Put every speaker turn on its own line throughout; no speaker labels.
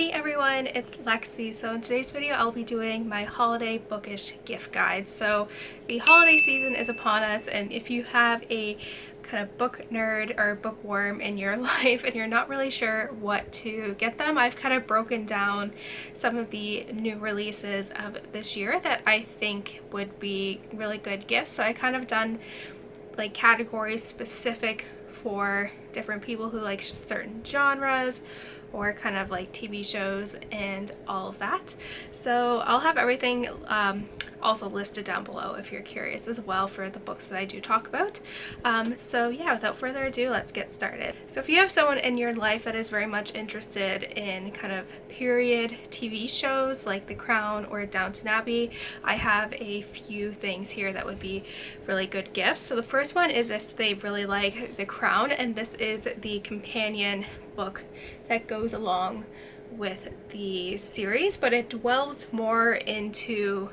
Hey everyone, it's Lexi. So in today's video I'll be doing my holiday bookish gift guide. So the holiday season is upon us, and if you have a kind of book nerd or bookworm in your life and you're not really sure what to get them, I've kind of broken down some of the new releases of this year that I think would be really good gifts. So I kind of done like categories specific for different people who like certain genres or kind of like TV shows and all of that. So I'll have everything also listed down below if you're curious as well for the books that I do talk about. So yeah, without further ado, let's get started. So if you have someone in your life that is very much interested in kind of period TV shows like The Crown or Downton Abbey, I have a few things here that would be really good gifts. So the first one is if they really like The Crown, and this is the companion book that goes along with the series, but it dwells more into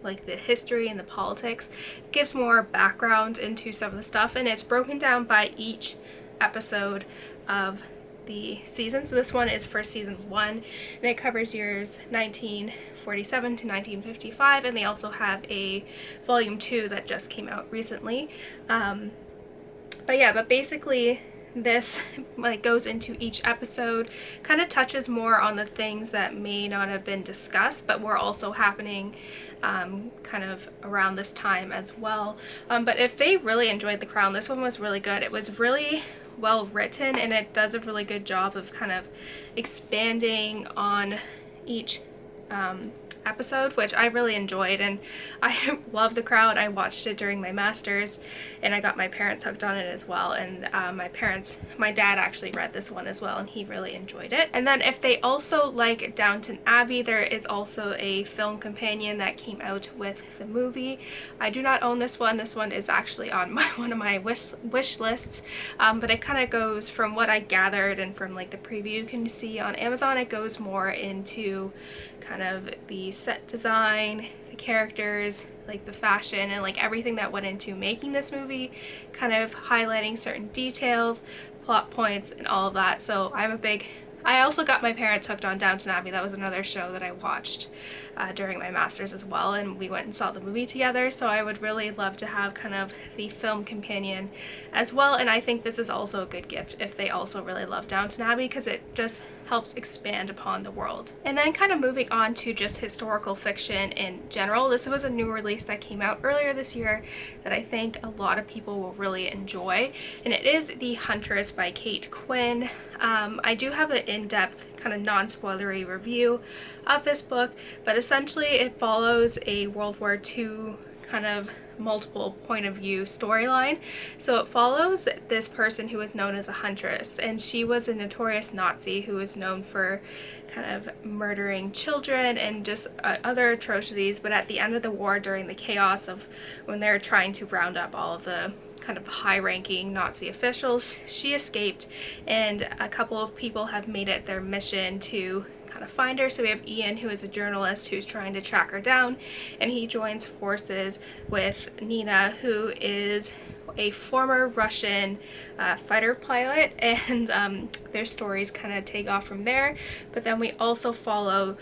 like the history and the politics. It gives more background into some of the stuff, and it's broken down by each episode of the season. So this one is for season 1, and it covers years 1947 to 1955, and they also have a volume 2 that just came out recently. But basically this like goes into each episode, kind of touches more on the things that may not have been discussed but were also happening kind of around this time as well. But if they really enjoyed The Crown, this one was really good. It was really well written, and it does a really good job of kind of expanding on each episode, which I really enjoyed. And I love The Crown. I watched it during my master's, and I got my parents hooked on it as well. And my dad actually read this one as well, and he really enjoyed it. And then if they also like Downton Abbey, there is also a film companion that came out with the movie. I do not own this one. This one is actually on one of my wish lists, but it kind of goes, from what I gathered and from like the preview you can see on Amazon, it goes more into kind of the set design, the characters, like the fashion, and like everything that went into making this movie, kind of highlighting certain details, plot points, and all of that. So I also got my parents hooked on Downton Abbey. That was another show that I watched during my master's as well, and we went and saw the movie together. So I would really love to have kind of the film companion as well, and I think this is also a good gift if they also really love Downton Abbey, because it just helps expand upon the world. And then kind of moving on to just historical fiction in general, this was a new release that came out earlier this year that I think a lot of people will really enjoy, and it is The Huntress by Kate Quinn. I do have an in-depth kind of non-spoilery review of this book, but essentially it follows a World War II kind of multiple point of view storyline. So it follows this person who is known as a huntress, and she was a notorious Nazi who was known for kind of murdering children and just other atrocities. But at the end of the war, during the chaos of when they're trying to round up all of the kind of high-ranking Nazi officials, she escaped, and a couple of people have made it their mission to kind of find her. So we have Ian, who is a journalist who's trying to track her down, and he joins forces with Nina, who is a former Russian fighter pilot, and their stories kind of take off from there. But then we also follow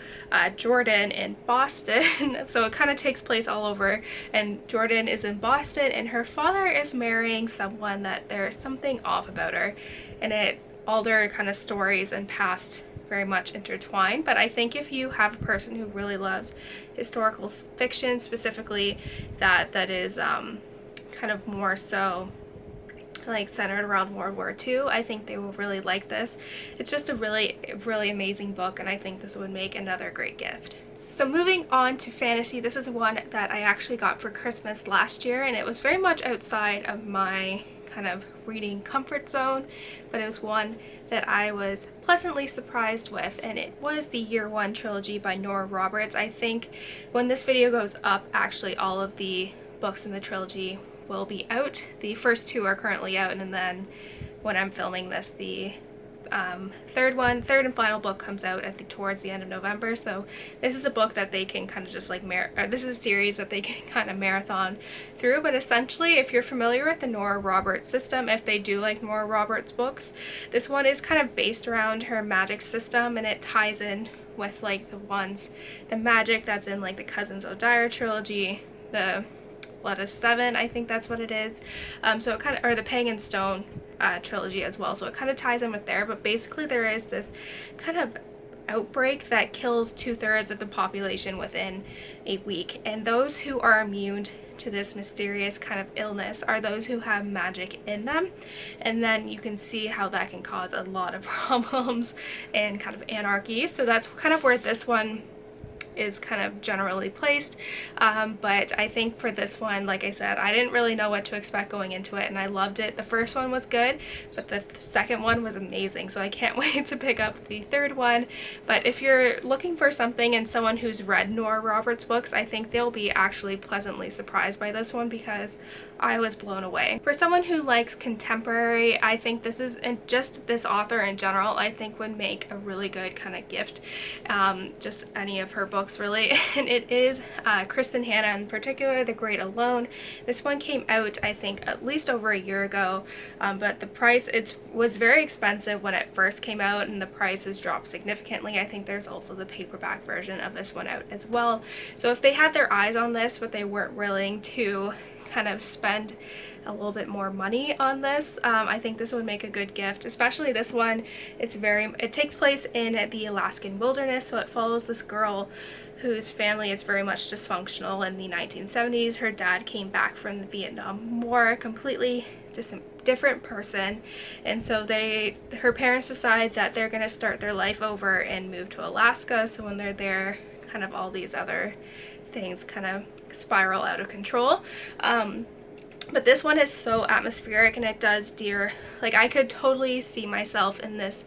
Jordan in Boston. So it kind of takes place all over, and Jordan is in Boston, and her father is marrying someone that there's something off about her, and all their kind of stories and past very much intertwined. But I think if you have a person who really loves historical fiction, specifically that is kind of more so like centered around World War II, I think they will really like this. It's just a really amazing book, and I think this would make another great gift. So moving on to fantasy, this is one that I actually got for Christmas last year, and it was very much outside of my kind of reading comfort zone, but it was one that I was pleasantly surprised with, and it was the Year One Trilogy by Nora Roberts. I think when this video goes up, actually all of the books in the trilogy will be out. The first 2 are currently out, and then when I'm filming this, third and final book comes out towards the end of November, so this is a book that they can kind of just like this is a series that they can kind of marathon through. But essentially, if you're familiar with the Nora Roberts system, if they do like Nora Roberts books, this one is kind of based around her magic system, and it ties in with like the magic that's in like the Cousins O'Dyer trilogy, the Blood of Seven, I think that's what it is. So it kind of, or the Pagan Stone trilogy as well. So it kind of ties in with there, but basically there is this kind of outbreak that kills 2/3 of the population within a week, and those who are immune to this mysterious kind of illness are those who have magic in them. And then you can see how that can cause a lot of problems and kind of anarchy. So that's kind of where this one is kind of generally placed, but I think for this one, like I said, I didn't really know what to expect going into it, and I loved it. The first one was good, but the second one was amazing, so I can't wait to pick up the third one. But if you're looking for something and someone who's read Nora Roberts books, I think they'll be actually pleasantly surprised by this one, because I was blown away. For someone who likes contemporary, I think this is, and just this author in general, I think would make a really good kind of gift, just any of her books really. And it is Kristen Hanna in particular, The Great Alone. This one came out I think at least over a year ago, but the price, it was very expensive when it first came out, and the price has dropped significantly. I think there's also the paperback version of this one out as well. So if they had their eyes on this but they weren't willing to kind of spend a little bit more money on this, I think this would make a good gift. Especially this one, it takes place in the Alaskan wilderness, so it follows this girl whose family is very much dysfunctional in the 1970s. Her dad came back from the Vietnam War, completely just a different person, and so her parents decide that they're going to start their life over and move to Alaska. So when they're there, kind of all these other things kind of spiral out of control. But this one is so atmospheric, and it does like I could totally see myself in this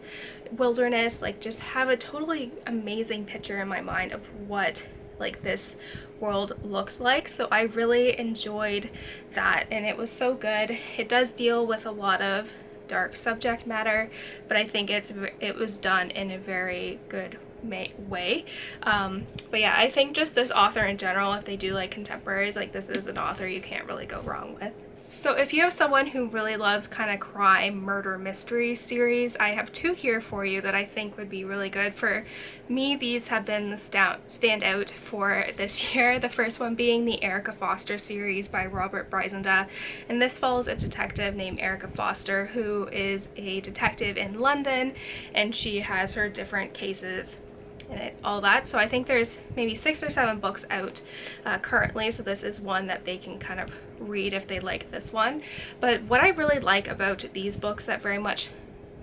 wilderness, like just have a totally amazing picture in my mind of what like this world looked like. So I really enjoyed that, and it was so good. It does deal with a lot of dark subject matter, but I think it was done in a very good way. But yeah, I think just this author in general, if they do like contemporaries, like this is an author you can't really go wrong with. So if you have someone who really loves kind of crime, murder, mystery series, I have two here for you that I think would be really good. For me, these have been the standout for this year. The first one being the Erica Foster series by Robert Bryzenda, and this follows a detective named Erica Foster, who is a detective in London, and she has her different cases and all that. So I think there's maybe 6 or 7 books out currently, so this is one that they can kind of read if they like this one. But what I really like about these books that very much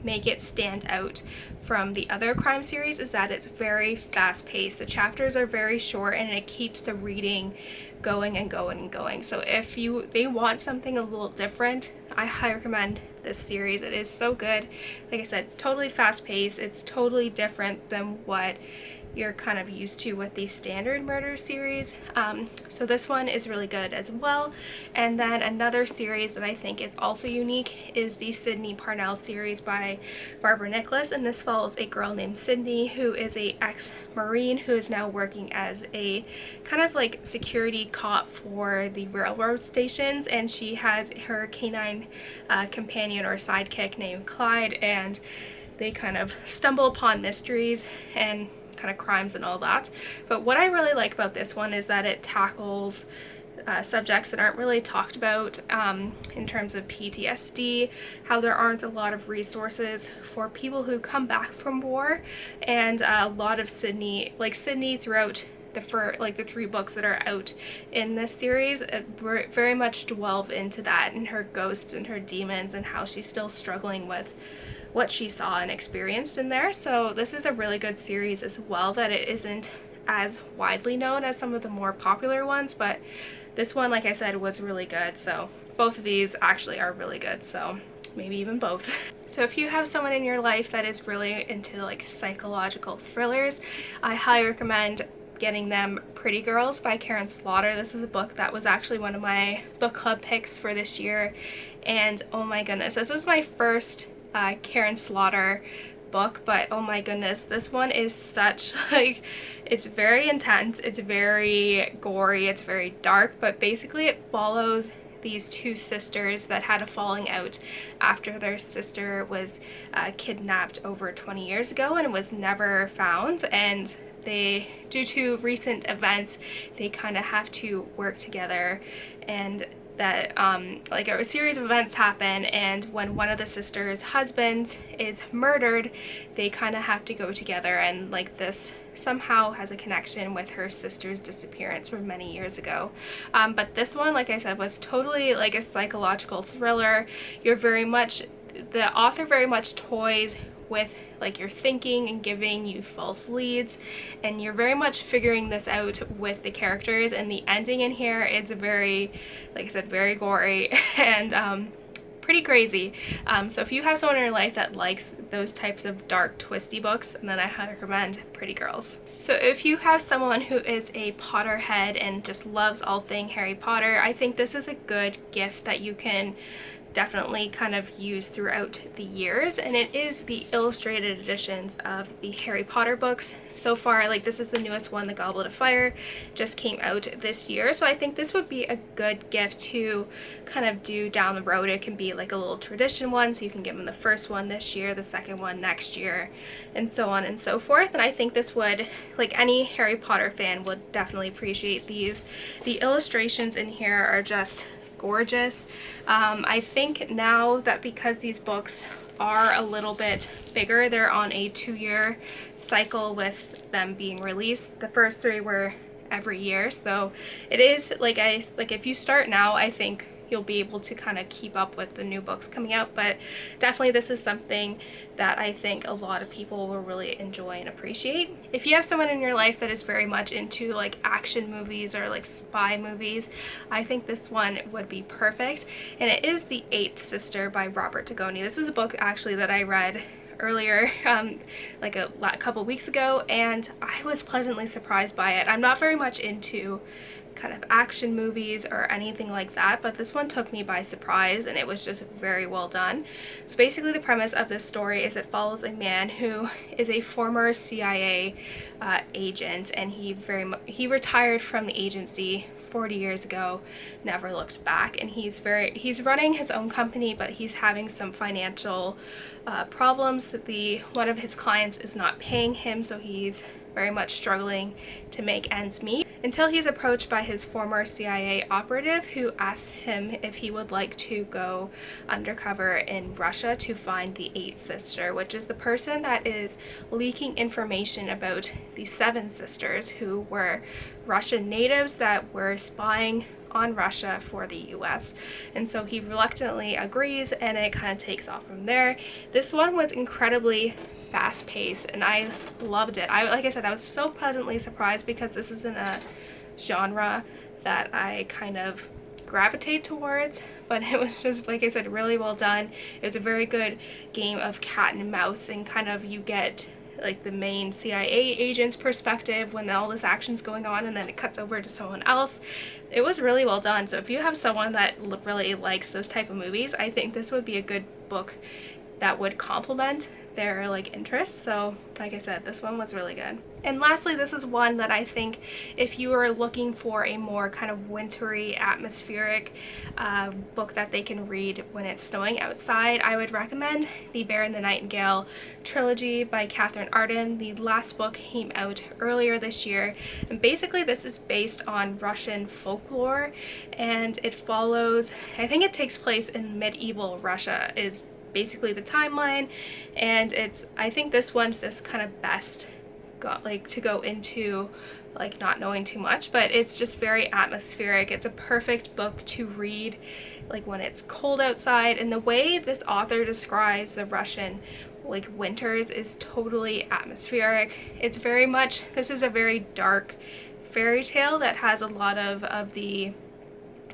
make it stand out from the other crime series is that it's very fast-paced. The chapters are very short, and it keeps the reading going and going and going. So if they want something a little different, I highly recommend this series. It is so good. Like I said, totally fast-paced. It's totally different than what you're kind of used to with the standard murder series. So this one is really good as well. And then another series that I think is also unique is the Sydney Parnell series by Barbara Nicholas, and this follows a girl named Sydney who is a ex-Marine who is now working as a kind of like security cop for the railroad stations, and she has her canine companion or sidekick named Clyde, and they kind of stumble upon mysteries and kind of crimes and all that. But what I really like about this one is that it tackles subjects that aren't really talked about in terms of PTSD, how there aren't a lot of resources for people who come back from war, and a lot of Sydney throughout the 3 books that are out in this series very much delve into that, and her ghosts and her demons, and how she's still struggling with what she saw and experienced in there. So this is a really good series as well, that it isn't as widely known as some of the more popular ones, but this one, like I said, was really good. So both of these actually are really good, so maybe even both. So if you have someone in your life that is really into like psychological thrillers, I highly recommend getting them Pretty Girls by Karen Slaughter. This is a book that was actually one of my book club picks for this year, and oh my goodness, this was my first Karen Slaughter book, but oh my goodness, this one is such like, it's very intense, it's very gory, it's very dark, but basically it follows these two sisters that had a falling out after their sister was kidnapped over 20 years ago and was never found, and they, due to recent events, they kind of have to work together, and that like a series of events happen, and when one of the sisters' husbands is murdered, they kind of have to go together, and like this somehow has a connection with her sister's disappearance from many years ago. But this one, like I said, was totally like a psychological thriller. You're very much, the author very much toys with like your thinking and giving you false leads, and you're very much figuring this out with the characters, and the ending in here is very, like I said, very gory and pretty crazy. So if you have someone in your life that likes those types of dark twisty books, then I highly recommend Pretty Girls. So if you have someone who is a Potterhead and just loves all thing Harry Potter, I think this is a good gift that you can definitely kind of use throughout the years, and it is the illustrated editions of the Harry Potter books. So far, like this is the newest one, The Goblet of Fire, just came out this year, so I think this would be a good gift to kind of do down the road. It can be like a little tradition one, so you can give them the first one this year, the second one next year, and so on and so forth. And I think this would, like any Harry Potter fan would definitely appreciate these. The illustrations in here are just gorgeous. I think now that because these books are a little bit bigger, they're on a 2-year cycle with them being released. The first 3 were every year, so it is like if you start now, I think you'll be able to kind of keep up with the new books coming out. But definitely this is something that I think a lot of people will really enjoy and appreciate. If you have someone in your life that is very much into like action movies or like spy movies, I think this one would be perfect. And it is The Eighth Sister by Robert Dugoni. This is a book actually that I read earlier, like a couple weeks ago, and I was pleasantly surprised by it. I'm not very much into kind of action movies or anything like that, but this one took me by surprise, and it was just very well done. So basically the premise of this story is it follows a man who is a former CIA agent, and he retired from the agency 40 years ago, never looked back, and he's running his own company, but he's having some financial problems. One of his clients is not paying him, so he's very much struggling to make ends meet, until he's approached by his former CIA operative, who asks him if he would like to go undercover in Russia to find the Eighth Sister, which is the person that is leaking information about the 7 sisters, who were Russian natives that were spying on Russia for the US. And so he reluctantly agrees, and it kind of takes off from there. This one was incredibly fast-paced, and I loved it. Like I said, I was so pleasantly surprised, because this isn't a genre that I kind of gravitate towards, but it was just, like I said, really well done. It was a very good game of cat and mouse, and kind of you get like the main CIA agent's perspective when all this action's going on, and then it cuts over to someone else. It was really well done. So if you have someone that really likes those type of movies, I think this would be a good book that would complement their like interests. So like I said, this one was really good. And lastly, this is one that I think if you are looking for a more kind of wintry, atmospheric book that they can read when it's snowing outside, I would recommend The Bear and the Nightingale Trilogy by Catherine Arden. The last book came out earlier this year, and basically this is based on Russian folklore, and it follows, I think it takes place in medieval Russia is basically the timeline, and I think this one's just kind of best to go into like not knowing too much, but it's just very atmospheric. It's a perfect book to read like when it's cold outside, and the way this author describes the Russian like winters is totally atmospheric. It's very much, this is a very dark fairy tale that has a lot of the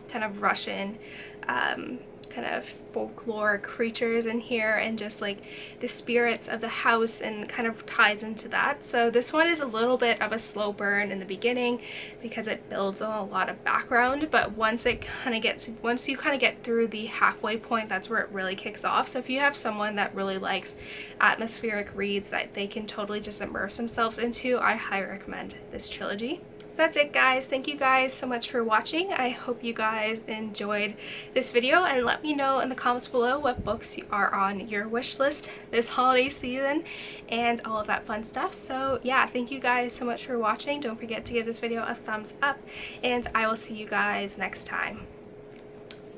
kind of Russian kind kind of folklore creatures in here and just like the spirits of the house, and kind of ties into that. So this one is a little bit of a slow burn in the beginning because it builds on a lot of background, but once you kind of get through the halfway point, that's where it really kicks off. So if you have someone that really likes atmospheric reads that they can totally just immerse themselves into, I highly recommend this trilogy. That's it, guys. Thank you guys so much for watching. I hope you guys enjoyed this video, and let me know in the comments below what books are on your wish list this holiday season and all of that fun stuff. So yeah, thank you guys so much for watching. Don't forget to give this video a thumbs up, and I will see you guys next time.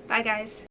Bye, guys.